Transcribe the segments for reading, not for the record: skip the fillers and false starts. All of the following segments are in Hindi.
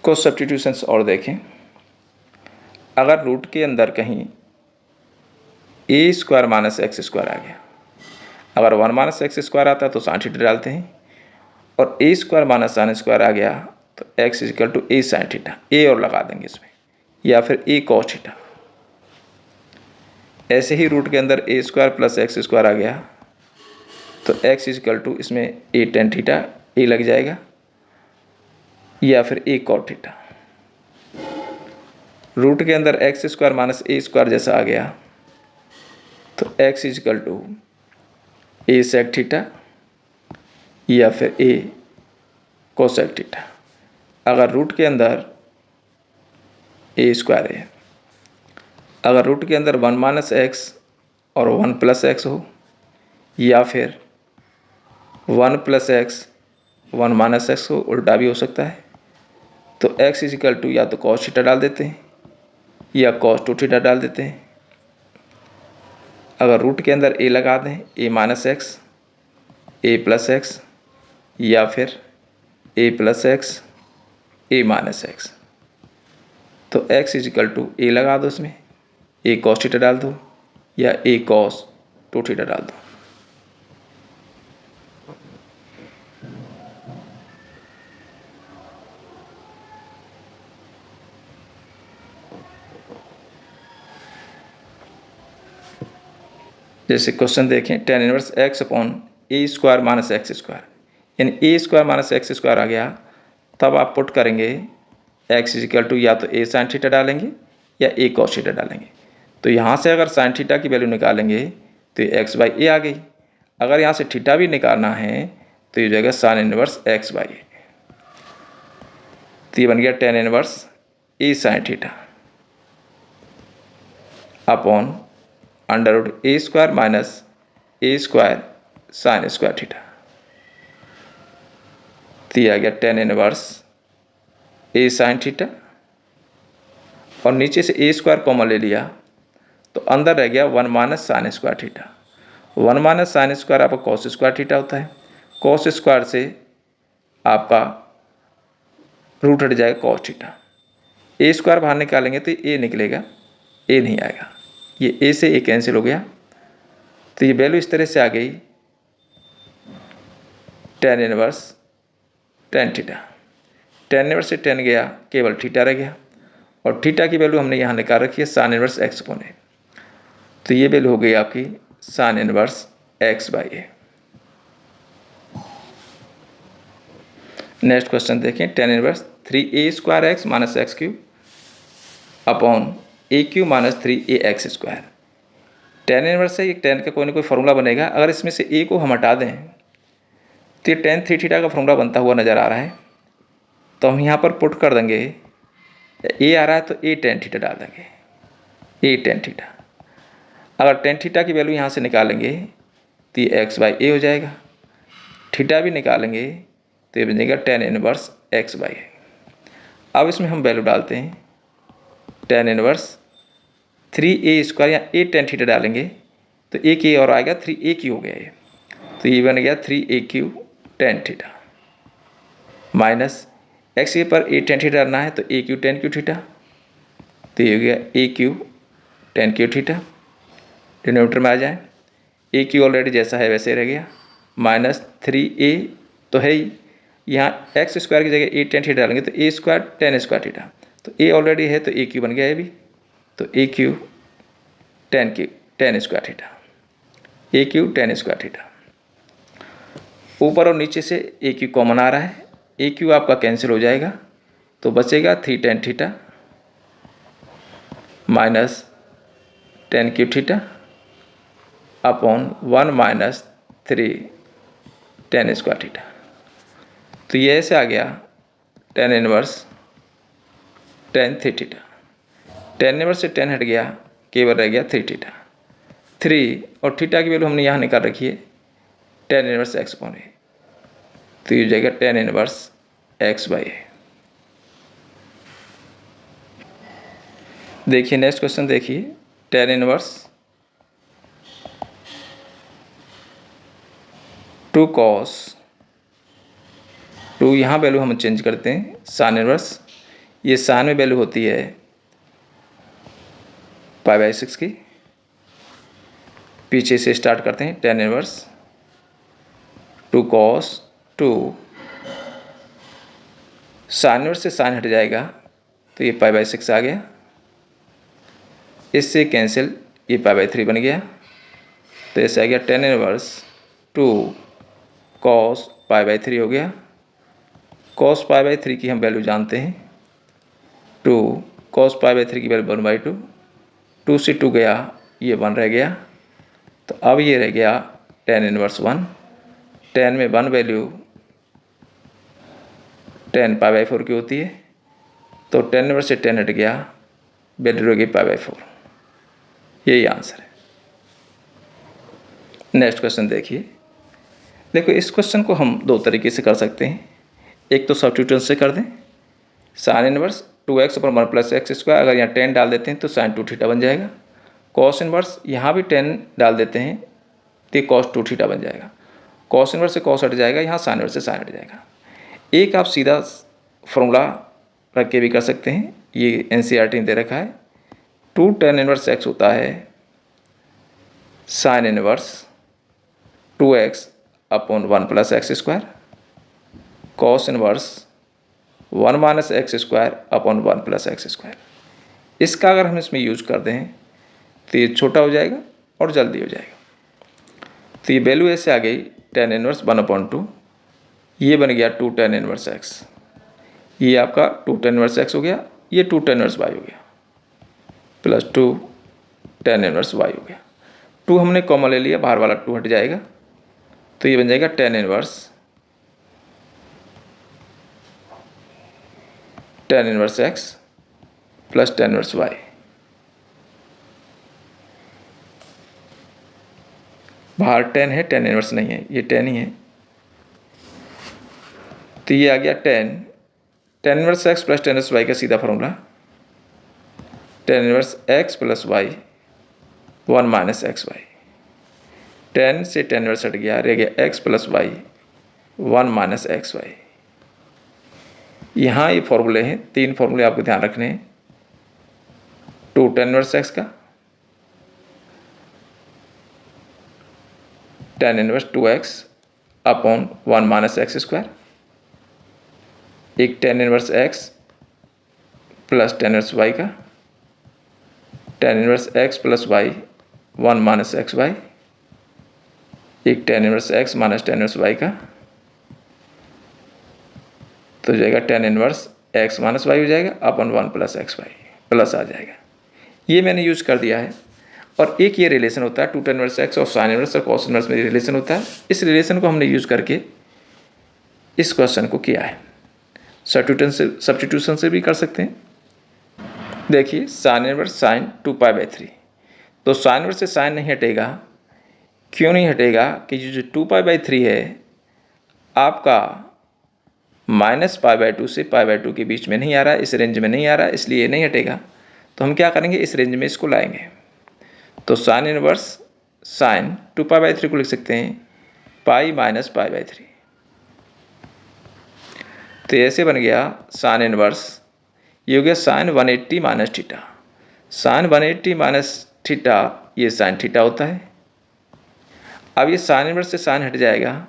कुछ सब्स्टिट्यूशंस और देखें। अगर रूट के अंदर कहीं ए स्क्वायर माइनस एक्स स्क्वायर आ गया, अगर 1 माइनस एक्स स्क्वायर आता है तो साइन थीटा डालते हैं, और a square minus sine square आ गया तो x is equal to a sine theta, a और लगा देंगे इसमें, या फिर ए कॉस थीटा। ऐसे ही रूट के अंदर ए स्क्वायर प्लस एक्स स्क्वायर आ गया तो एक्स इजिकल टू इसमें ए टेन थीटा, ए लग जाएगा, या फिर ए कॉट थीटा। रूट के अंदर x square minus a square जैसा आ गया तो x is equal to a sec theta, या फिर ए कोसेक थीटा। अगर रूट के अंदर ए स्क्वायर है, अगर रूट के अंदर 1 माइनस एक्स और 1 प्लस एक्स हो, या फिर 1 प्लस एक्स 1 माइनस एक्स हो, उल्टा भी हो सकता है, तो एक्स इजिकल टू या तो कॉस थीटा डाल देते हैं या कॉस 2 थीटा डाल देते हैं। अगर रूट के अंदर ए लगा दें, ए माइनस एक्स, ए प्लस एक्स, या फिर ए प्लस एक्स, ए माइनस एक्स, तो एक्स इजिकल टू ए लगा दो, इसमें ए कॉस थीटा डाल दो या ए कॉस 2 थीटा डाल दो। जैसे क्वेश्चन देखें, टेन इनवर्स एक्स अपॉन ए स्क्वायर माइनस एक्स स्क्वायर, यानी ए स्क्वायर माइनस एक्स स्क्वायर आ गया, तब आप पुट करेंगे एक्स इजिकल टू या तो ए साइन थीटा डालेंगे या ए कॉस थीटा डालेंगे। तो यहाँ से अगर साइन थीटा की वैल्यू निकालेंगे तो ये एक्स बाई ए आ गई। अगर यहाँ से थीटा भी निकालना है तो ये हो जाएगा sine inverse x by a. तो ये बन गया tan inverse a sine theta upon under root a square minus a square sine square theta. तो ये आ गया tan inverse a sine theta, और नीचे से ए स्क्वायर कॉमन ले लिया तो अंदर रह गया 1 minus sine square theta. 1 minus sine square आपका कॉस स्क्वायर थीटा होता है, कॉस स्क्वायर से आपका रूट हट जाएगा कॉस थीटा। ए स्क्वायर बाहर निकालेंगे तो ए निकलेगा, ए नहीं आएगा, ये ए से ए कैंसिल हो गया। तो ये वैल्यू इस तरह से आ गई tan inverse tan theta. Ten inverse से टेन गया, केवल थीटा रह गया, और थीटा की वैल्यू हमने यहाँ निकाल रखी है sine inverse x upon a. तो ये वैल्यू हो गई आपकी sine inverse x by a. Next question देखें, tan inverse 3a square x minus x cube upon a cube minus 3a x square. Tan inverse से एक टेन का कोई ना कोई फार्मूला बनेगा। अगर इसमें से a को हम हटा दें तो ये टेन थ्री थीटा का फार्मूला बनता हुआ नज़र आ रहा है। तो हम यहाँ पर पुट कर देंगे, ए आ रहा है तो ए टेन थीटा डाल देंगे, ए टेन थीटा। अगर टेन थीटा की वैल्यू यहाँ से निकालेंगे तो ये एक्स बाई ए हो जाएगा, थीटा भी निकालेंगे तो ये बनेगा टेन इनवर्स एक्स बाई ए। अब इसमें हम वैल्यू डालते हैं, टेन इनवर्स 3a स्क्वायर या ए टेन थीटा डालेंगे तो एक ए और आएगा, 3a क्यू हो गया ये, तो ये बन गया 3a cube tan theta minus x के पर ए टेन थीटा डालना है तो a cube tan cube theta, तो ये हो गया a cube tan cube theta. Denominator में आ जाए, ए क्यू ऑलरेडी जैसा है वैसे रह गया, माइनस 3a तो है ही, यहाँ एक्स स्क्वायर की जगह ए टेन थीटा डालेंगे तो ए स्क्वायर टेन स्क्वायर थीटा, तो ए ऑलरेडी है तो ए क्यू बन गया ये भी, तो a cube ten square theta, A cube ten square theta. ऊपर और नीचे से ए क्यू कॉमन आ रहा है, ए क्यू आपका कैंसिल हो जाएगा तो बचेगा 3 ten theta minus ten cube theta upon 1 minus 3 ten square theta. तो ये ऐसे आ गया tan inverse tan three theta. Ten inverse से टेन हट गया, केवल रह गया 3 थीटा, 3 और थीटा की वैल्यू हमने यहाँ निकाल रखी है tan inverse x upon a, तो ये हो जाएगा टेन इनवर्स एक्स बाई ए। देखिए नेक्स्ट क्वेश्चन देखिए, टेन इनवर्स 2 कॉस 2, यहाँ वैल्यू हम चेंज करते हैं साइन इनवर्स ये साइन में वैल्यू होती है π/6 की। पीछे से स्टार्ट करते हैं, tan inverse 2 cos 2, sign inverse से साइन हट जाएगा तो ये π/6 आ गया, इससे कैंसिल ये π/3 बन गया, तो ऐसे आ गया tan इनवर्स 2 cos π/3 हो गया। cos π/3 की हम वैल्यू जानते हैं 2, cos π/3 की वैल्यू 1/2, 2 से 2 गया, ये 1 रह गया, तो अब ये रह गया tan इनवर्स 1। tan में 1 वैल्यू tan π/4 की होती है, तो tan इनवर्स से tan हट गया, वैल्यू रहेगी π/4। यही आंसर है। नेक्स्ट क्वेश्चन देखिए। देखो इस क्वेश्चन को हम दो तरीके से कर सकते हैं। एक तो सब्स्टिट्यूशन से कर दें, साइन इनवर्स 2x / 1 + x², अगर यहाँ tan डाल देते हैं तो sin 2θ बन जाएगा। cos इनवर्स यहाँ भी tan डाल देते हैं तो cos 2θ बन जाएगा। cos इनवर्स से cos हट जाएगा, यहाँ sin इनवर्स से sin हट जाएगा। एक आप सीधा फॉर्मूला रख के भी कर सकते हैं, ये NCERT में दे रखा है। 2 tan इनवर्स x होता है sin inverse 2x / 1 + x², cos inverse 1 - x² / 1 + x²। इसका अगर हम इसमें यूज कर दें तो ये छोटा हो जाएगा और जल्दी हो जाएगा। तो ये वैल्यू ऐसे आ गई tan इनवर्स 1/2, ये बन गया 2 tan इनवर्स x, ये आपका 2 tan इनवर्स x हो गया, ये 2 tan इनवर्स y हो गया, प्लस 2 tan इनवर्स y हो गया। 2 हमने कॉमन ले लिया, बाहर वाला 2 हट जाएगा, तो ये बन जाएगा tan inverse x plus tan inverse y। बाहर tan है, tan इनवर्स नहीं है, ये tan ही है, तो ये आ गया tan inverse x plus tan inverse y का सीधा formula, tan inverse x plus y 1 - xy। tan से tan इनवर्स हट गया, रह गया x प्लस y 1 - xy। यहाँ ये फॉर्मूले हैं, 3 फॉर्मूले आपको ध्यान रखने हैं। 2 tan इनवर्स x का, tan इनवर्स 2x / 1 - x², एक tan inverse x plus tan inverse y का, tan inverse x plus y 1 - xy, एक tan inverse x minus tan inverse y का, तो जाएगा tan inverse x minus y हो जाएगा / 1 + xy, प्लस आ जाएगा। ये मैंने यूज कर दिया है। और एक ये रिलेशन होता है 2 tan इनवर्स x और sin इनवर्स और cos इनवर्स में रिलेशन होता है। इस रिलेशन को हमने यूज करके इस क्वेश्चन को किया है। सब्स्टिट्यूशन से भी कर सकते हैं। देखिए sin इनवर्स sin 2π/3, तो sin इनवर्स से sin नहीं हटेगा। क्यों नहीं हटेगा कि जो 2π/3 है आपका -π/2 से π/2 के बीच में नहीं आ रहा है, इस रेंज में नहीं आ रहा है, इसलिए ये नहीं हटेगा। तो हम क्या करेंगे, इस रेंज में इसको लाएंगे। तो sin इनवर्स sin 2π/3 को लिख सकते हैं π - π/3। तो ऐसे बन गया sin इनवर्स, ये हो गया sin 180 - θ। sin 180 - θ ये sin θ होता है। अब ये sin इनवर्स से sin हट जाएगा,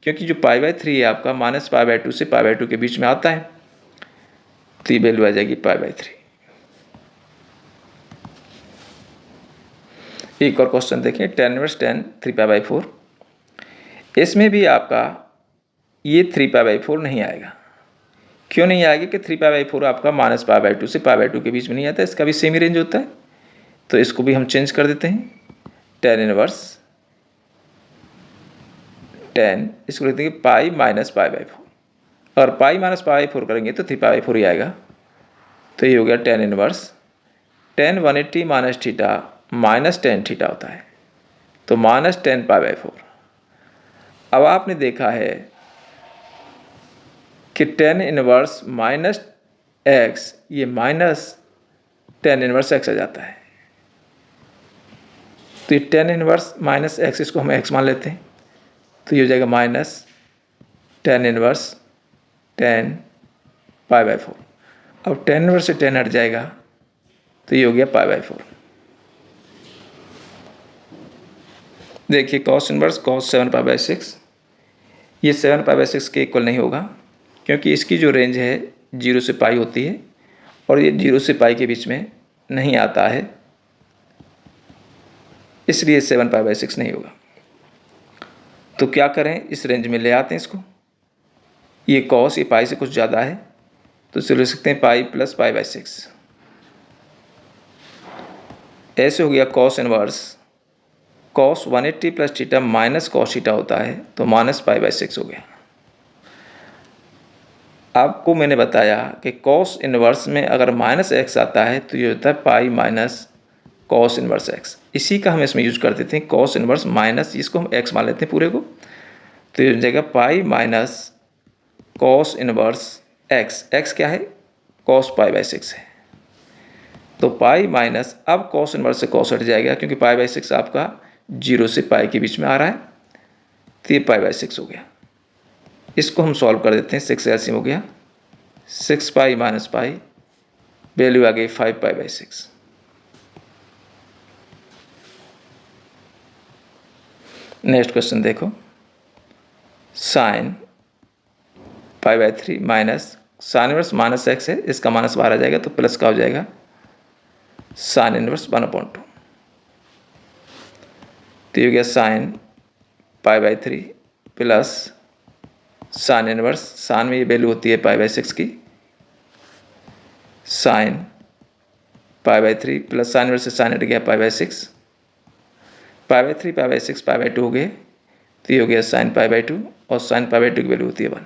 क्योंकि जो π/3 है आपका -π/2 से π/2 के बीच में आता है, तो ये वैल्यू आ जाएगी π/3। एक और क्वेश्चन देखें, tan इनवर्स tan 3π/4। इसमें भी आपका ये 3π/4 नहीं आएगा। क्यों नहीं आएगा कि 3π/4 आपका -π/2 से π/2 के बीच में नहीं आता, इसका भी सेम ही रेंज होता है। तो इसको भी हम चेंज कर देते हैं, tan इनवर्स tan, इसको लिख देंगे π - π/4, और π - π/4 करेंगे तो 3π/4 ही आएगा। तो ये हो गया tan इनवर्स tan 180 - θ tan θ होता है, तो -tan π/4। अब आपने देखा है कि tan इनवर्स -x ये -tan इनवर्स x आ जाता है। तो ये tan इनवर्स -x, इसको हम x मान लेते हैं, तो ये हो जाएगा -tan इनवर्स tan π/4। अब टेन इनवर्स से टेन हट जाएगा तो ये हो गया π/4। देखिए कॉस इनवर्स कॉस 7π/6, ये 7π/6 के इक्वल नहीं होगा क्योंकि इसकी जो रेंज है 0 से पाई होती है और ये 0 से पाई के बीच में नहीं आता है, इसलिए 7π/6 नहीं होगा। तो क्या करें, इस रेंज में ले आते हैं इसको। ये कॉस ये पाई से कुछ ज़्यादा है तो इसे ले सकते हैं पाई प्लस π/6। ऐसे हो गया cos inverse cos 180 plus theta minus cos theta होता है तो माइनस π/6 हो गया। आपको मैंने बताया कि कॉस इनवर्स में अगर माइनस एक्स आता है तो ये होता है pi minus cos inverse x. इसी का हम इसमें यूज कर देते हैं, कॉस इनवर्स माइनस इसको हम एक्स मान लेते हैं पूरे को, तो ये हो जाएगा pi minus cos inverse x. X क्या है, कॉस π/6 है, तो पाई माइनस, अब कॉस इनवर्स से कॉस हट जाएगा क्योंकि π/6 आपका 0 से पाई के बीच में आ रहा है, तो ये π/6 हो गया। इसको हम सॉल्व कर देते हैं, 6 एलसीएम हो गया, 6 पाई माइनस पाई, वैल्यू आ गई 5π/6। नेक्स्ट क्वेश्चन देखो, sine π/3 minus sine inverse minus x है, इसका माइनस बाहर आ जाएगा तो प्लस का हो जाएगा साइन इनवर्स 1/2। तो ये हो गया sine π/3 plus sine inverse, sine में ये वैल्यू होती है π/6 की, साइन π/3 प्लस साइन इनवर्स से साइन हट गया π/6, π/3 π/6 π/2 हो गए, तो ये हो गया साइन π/2 और साइन π/2 की वैल्यू होती है 1।